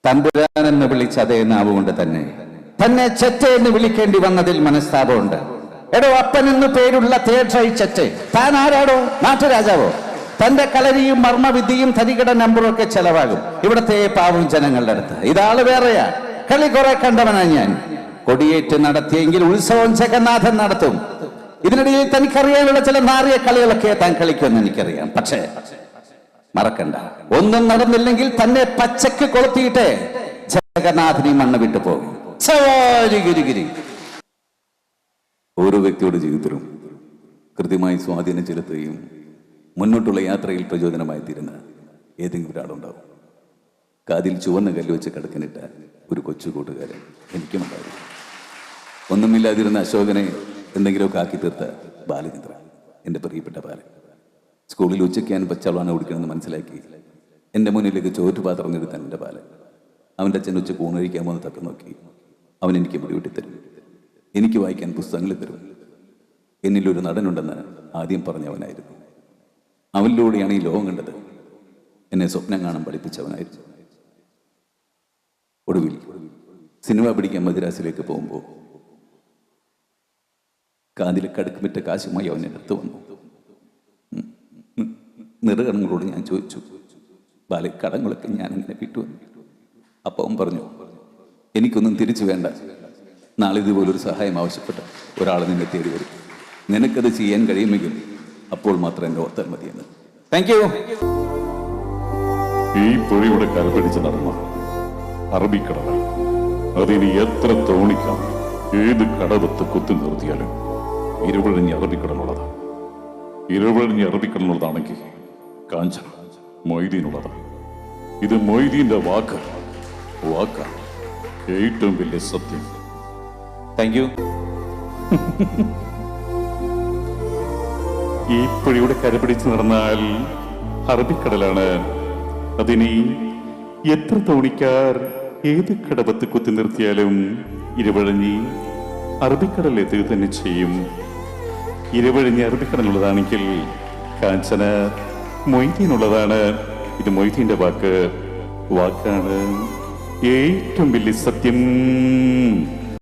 തമ്പുരാൻ എന്ന് വിളിച്ച അതേ നാവുകൊണ്ട് തന്നെ ചെറ്റ എന്ന് വിളിക്കേണ്ടി വന്നതിൽ മനസ്താപമുണ്ട്. എടോ, അപ്പൻ എന്ന് പേരുള്ള തേജായി ചെറ്റ, താൻ ആരാടോ? നാട്ടുരാജാവോ? തന്റെ കളരിയും മർമ്മവിദ്യയും തരികിട നമ്പറും ഒക്കെ ചെലവാകും ഇവിടത്തെ പാവം ജനങ്ങളുടെ അടുത്ത്. ഇതാള് വേറെയാ. കളി കുറെ കണ്ടവനാ ഞാൻ. കൊടിയേറ്റ് നടത്തിയെങ്കിൽ ഉത്സവം ജഗന്നാഥൻ നടത്തും. ഇതിനിടയിൽ തനിക്കറിയാനുള്ള ചില നാറിയ കളികളൊക്കെ താൻ കളിക്കുമെന്ന് എനിക്കറിയാം. പക്ഷേ മറക്കണ്ട, ഒന്നും നടന്നില്ലെങ്കിൽ തന്നെ പച്ചക്ക് കൊളുത്തിയിട്ടേ ജഗന്നാഥിനി മണ്ണ് വിട്ടു പോകും. ഓരോ വ്യക്തിയുടെ ജീവിതത്തിലും കൃത്യമായി സ്വാധീനം ചെലുത്തുകയും മുന്നോട്ടുള്ള യാത്രയിൽ പ്രചോദനമായി തീരുന്ന ഏതെങ്കിലും ഒരാളുണ്ടാവും. കാതിൽ ചുവന്ന കല്ല് വെച്ച് കിടക്കനിട്ട ഒരു കൊച്ചു കൂട്ടുകാരൻ എനിക്കുമുണ്ടായിരുന്നു. ഒന്നുമില്ലാതിരുന്ന അശോകനെ എന്തെങ്കിലുമൊക്കെ ആക്കി തീർത്ത ബാലചന്ദ്ര, എൻ്റെ പ്രിയപ്പെട്ട ബാലൻ. സ്കൂളിൽ ഉച്ചയ്ക്ക് ഞാൻ പച്ചവളാണ് കുടിക്കണമെന്ന് മനസ്സിലാക്കി എൻ്റെ മുന്നിലേക്ക് ചോറ്റുപാത്രം നിർത്താൻ എൻ്റെ ബാലൻ. അവൻ്റെ അച്ഛൻ ഉച്ചക്ക് ഊണഴിക്കാമോന്ന് തപ്പി നോക്കി. അവൻ എനിക്ക് മുടിവെട്ടി തരും, എനിക്ക് വായിക്കാൻ പുസ്തകങ്ങൾ തരും. എന്നിലൊരു നടനുണ്ടെന്ന് ആദ്യം പറഞ്ഞവനായിരുന്നു. അവനിലൂടെയാണ് ഈ ലോകം കണ്ടത്. എന്നെ സ്വപ്നം കാണാൻ പഠിപ്പിച്ചവനായിരുന്നു. ഒടുവിൽ സിനിമ പിടിക്കാൻ മദ്രാസിലേക്ക് പോകുമ്പോൾ കാതിൽ കടുക്കുമിറ്റ കാശുമായി അവൻ അടുത്ത് വന്നു. നിറകടങ്ങളോട് ഞാൻ ചോദിച്ചു, ബാലെ, കടങ്ങളൊക്കെ ഞാൻ അങ്ങനെ വിട്ടുവന്നു. അപ്പം അവൻ പറഞ്ഞു, എനിക്കൊന്നും തിരിച്ചു വേണ്ട. നാളെ ഇതുപോലൊരു സഹായം ആവശ്യപ്പെട്ട ഒരാൾ നിന്നെ തേടി വരും. നിനക്കത് ചെയ്യാൻ കഴിയുമെങ്കിൽ അപ്പോൾ മാത്രം എന്നെ ഓർത്താൽ മതിയെന്ന്. Thank you. ഈ പുഴയുടെ കരപിടിച്ച് നടന്ന അറബിക്കടല അതിന് എത്ര തോണിക്കാം ഏത് കടവത്ത് കുത്തി നിർത്തിയാലും ഇരുവഴിഞ്ഞ് അറബിക്കടലുള്ളതാണ്. ഇരുവഴിഞ്ഞ് അറബിക്കടലുള്ളതാണെങ്കിൽ കാഞ്ചന മൊയ്തീനുള്ളതാണ്. ഇത് മൊയ്തീന്റെ വാക്കാണ്. ഏറ്റവും വലിയ സത്യം. Thank you. ഈ പുഴയുടെ കരപിടിച്ച് നടന്നാൽ അറബിക്കടലാണ്. അതിനി എത്ര തോണിക്കാർ ഏത് കടവത്ത് കുത്തി നിർത്തിയാലും ഇരുവഴഞ്ഞി അറബിക്കടൽ എത്തുക തന്നെ ചെയ്യും. ഇരുവഴഞ്ഞി അറബിക്കടലുള്ളതാണെങ്കിൽ കാഞ്ചന മൊയ്തീനുള്ളതാണ്. ഇത് മൊയ്തീന്റെ വാക്കാണ് ഏറ്റവും വലിയ സത്യം.